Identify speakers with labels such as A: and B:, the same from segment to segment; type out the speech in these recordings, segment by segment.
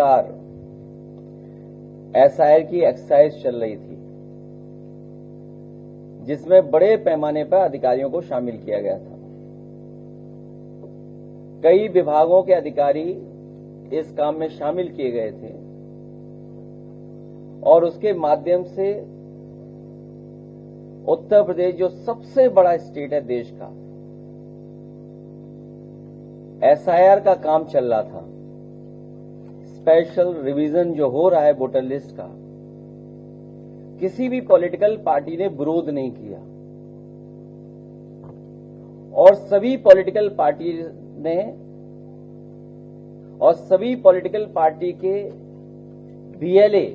A: लगातार एसआईआर की एक्सरसाइज चल रही थी, जिसमें बड़े पैमाने पर अधिकारियों को शामिल किया गया था। कई विभागों के अधिकारी इस काम में शामिल किए गए थे और उसके माध्यम से उत्तर प्रदेश, जो सबसे बड़ा स्टेट है देश का, एसआईआर का काम चल रहा था। स्पेशल रिवीजन जो हो रहा है वोटर लिस्ट का, किसी भी पॉलिटिकल पार्टी ने विरोध नहीं किया और सभी पॉलिटिकल पार्टी के बीएलए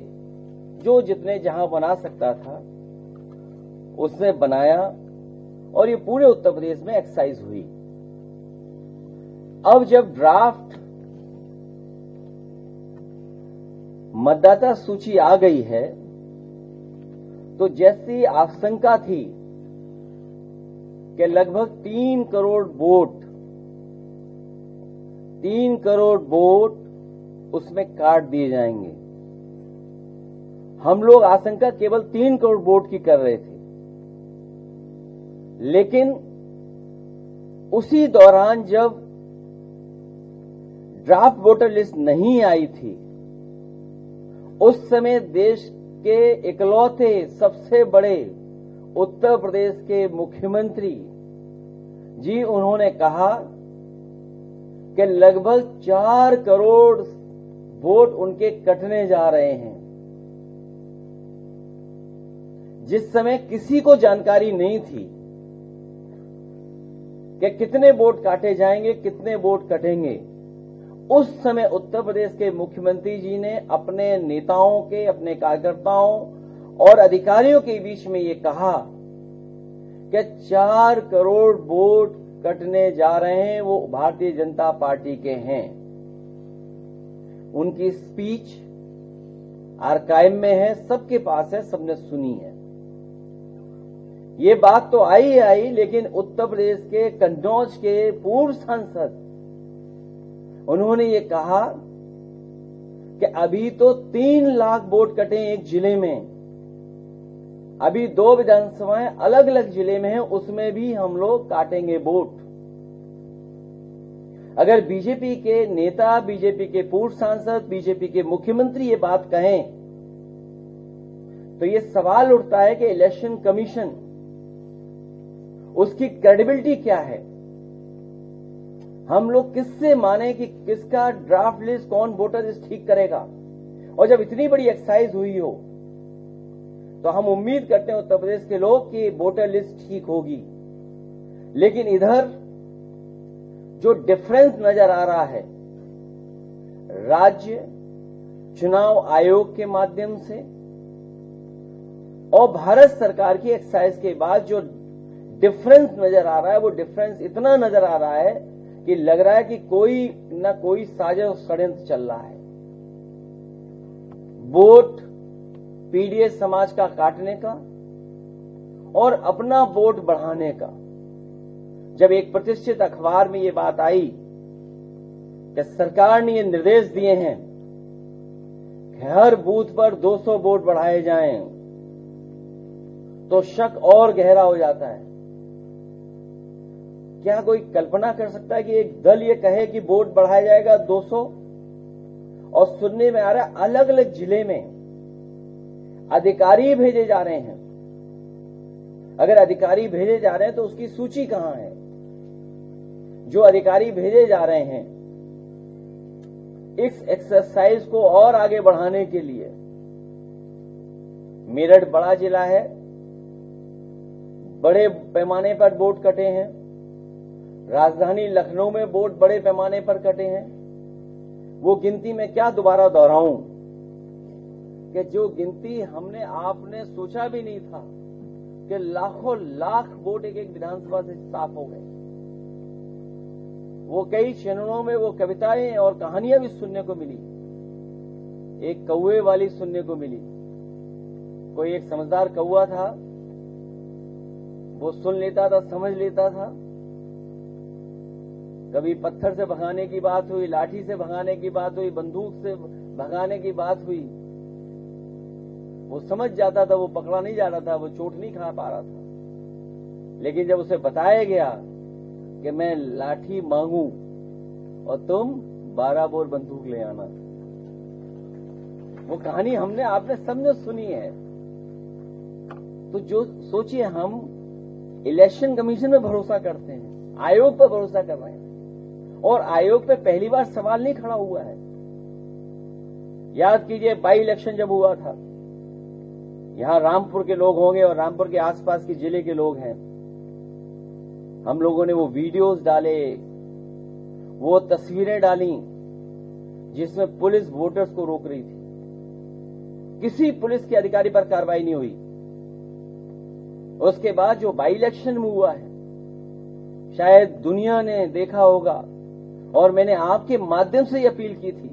A: जो जितने जहां बना सकता था उसने बनाया और ये पूरे उत्तर प्रदेश में एक्सरसाइज हुई। अब जब ड्राफ्ट मतदाता सूची आ गई है, तो जैसी आशंका थी कि लगभग 3 करोड़ वोट उसमें काट दिए जाएंगे। हम लोग आशंका केवल 3 करोड़ वोट की कर रहे थे, लेकिन उसी दौरान जब ड्राफ्ट वोटर लिस्ट नहीं आई थी, उस समय देश के इकलौते सबसे बड़े उत्तर प्रदेश के मुख्यमंत्री जी, उन्होंने कहा कि लगभग 4 करोड़ वोट उनके कटने जा रहे हैं, जिस समय किसी को जानकारी नहीं थी कि कितने वोट काटे जाएंगे, कितने वोट कटेंगे। उस समय उत्तर प्रदेश के मुख्यमंत्री जी ने अपने नेताओं के, अपने कार्यकर्ताओं और अधिकारियों के बीच में ये कहा कि 4 करोड़ वोट कटने जा रहे हैं, वो भारतीय जनता पार्टी के हैं। उनकी स्पीच आर्काइव में है, सबके पास है, सबने सुनी है। ये बात तो आई, लेकिन उत्तर प्रदेश के कन्नौज के पूर्व सांसद, उन्होंने ये कहा कि अभी तो 3 लाख वोट कटे एक जिले में, अभी 2 विधानसभाएं अलग अलग जिले में हैं, उसमें भी हम लोग काटेंगे वोट। अगर बीजेपी के नेता, बीजेपी के पूर्व सांसद, बीजेपी के मुख्यमंत्री ये बात कहें, तो ये सवाल उठता है कि इलेक्शन कमीशन, उसकी क्रेडिबिलिटी क्या है? हम लोग किससे माने कि किसका ड्राफ्ट लिस्ट, कौन वोटर लिस्ट ठीक करेगा? और जब इतनी बड़ी एक्सरसाइज हुई हो, तो हम उम्मीद करते हैं उत्तर प्रदेश के लोग कि वोटर लिस्ट ठीक होगी। लेकिन इधर जो डिफरेंस नजर आ रहा है, राज्य चुनाव आयोग के माध्यम से और भारत सरकार की एक्सरसाइज के बाद जो डिफरेंस नजर आ रहा है, वो डिफरेंस इतना नजर आ रहा है कि लग रहा है कि कोई न कोई साजिश षड्यंत्र चल रहा है। वोट पीडीएस समाज का काटने का और अपना वोट बढ़ाने का। जब एक प्रतिष्ठित अखबार में ये बात आई कि सरकार ने ये निर्देश दिए हैं कि हर बूथ पर 200 वोट बढ़ाए जाएं, तो शक और गहरा हो जाता है। क्या कोई कल्पना कर सकता है कि एक दल ये कहे कि वोट बढ़ाया जाएगा 200, और सुनने में आ रहा है अलग अलग जिले में अधिकारी भेजे जा रहे हैं। अगर अधिकारी भेजे जा रहे हैं तो उसकी सूची कहां है? जो अधिकारी भेजे जा रहे हैं इस एक्सरसाइज को और आगे बढ़ाने के लिए, मेरठ बड़ा जिला है, बड़े पैमाने पर वोट कटे हैं। राजधानी लखनऊ में वोट बड़े पैमाने पर कटे हैं। वो गिनती में क्या दोबारा दोहराऊं कि जो गिनती आपने सोचा भी नहीं था कि लाखों लाख वोट एक एक विधानसभा से साफ हो गए। वो कई चरणों में वो कविताएं और कहानियां भी सुनने को मिली। एक कौवे वाली सुनने को मिली। कोई एक समझदार कौवा था, वो सुन लेता था, समझ लेता था। कभी पत्थर से भगाने की बात हुई, लाठी से भगाने की बात हुई, बंदूक से भगाने की बात हुई, वो समझ जाता था, वो पकड़ा नहीं जा रहा था, वो चोट नहीं खा पा रहा था। लेकिन जब उसे बताया गया कि मैं लाठी मांगू और तुम 12 बोर बंदूक ले आना, वो कहानी आपने सबने सुनी है। तो जो सोचिए, हम इलेक्शन कमीशन में भरोसा करते हैं, आयोग पर भरोसा कर रहे हैं, और आयोग पे पहली बार सवाल नहीं खड़ा हुआ है। याद कीजिए, बाई इलेक्शन जब हुआ था, यहां रामपुर के लोग होंगे और रामपुर के आसपास के जिले के लोग हैं, हम लोगों ने वो वीडियोस डाले, वो तस्वीरें डाली जिसमें पुलिस वोटर्स को रोक रही थी। किसी पुलिस के अधिकारी पर कार्रवाई नहीं हुई। उसके बाद जो बाई इलेक्शन में हुआ है, शायद दुनिया ने देखा होगा, और मैंने आपके माध्यम से ये अपील की थी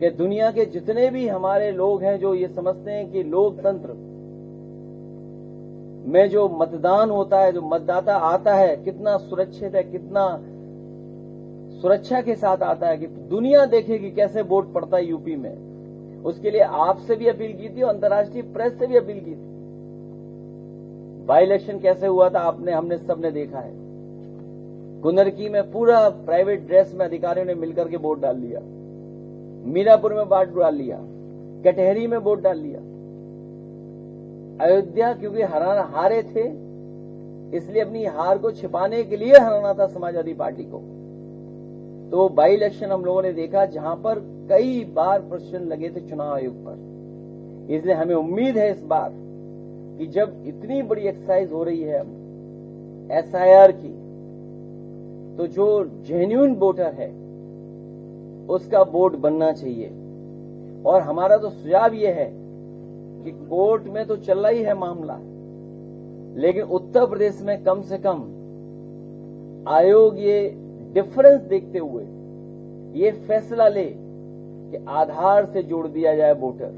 A: कि दुनिया के जितने भी हमारे लोग हैं जो ये समझते हैं कि लोकतंत्र में जो मतदान होता है, जो मतदाता आता है, कितना सुरक्षित है, कितना सुरक्षा के साथ आता है, कि दुनिया देखेगी कैसे वोट पड़ता है यूपी में। उसके लिए आपसे भी अपील की थी और अंतर्राष्ट्रीय प्रेस से भी अपील की थी। बाई इलेक्शन कैसे हुआ था हमने सबने देखा है। कुंदरकी में पूरा प्राइवेट ड्रेस में अधिकारियों ने मिलकर के वोट डाल लिया, मीरापुर में वोट डाल लिया, कटहरी में वोट डाल लिया। अयोध्या क्योंकि हारे थे, इसलिए अपनी हार को छिपाने के लिए हराना था समाजवादी पार्टी को। तो बाई इलेक्शन हम लोगों ने देखा जहां पर कई बार प्रश्न लगे थे चुनाव आयोग पर। इसलिए हमें उम्मीद है इस बार कि जब इतनी बड़ी एक्सरसाइज हो रही है SIR की, तो जो जेन्युइन वोटर है उसका वोट बनना चाहिए। और हमारा तो सुझाव यह है कि कोर्ट में तो चल रहा ही है मामला, लेकिन उत्तर प्रदेश में कम से कम आयोग ये डिफरेंस देखते हुए ये फैसला ले कि आधार से जोड़ दिया जाए वोटर।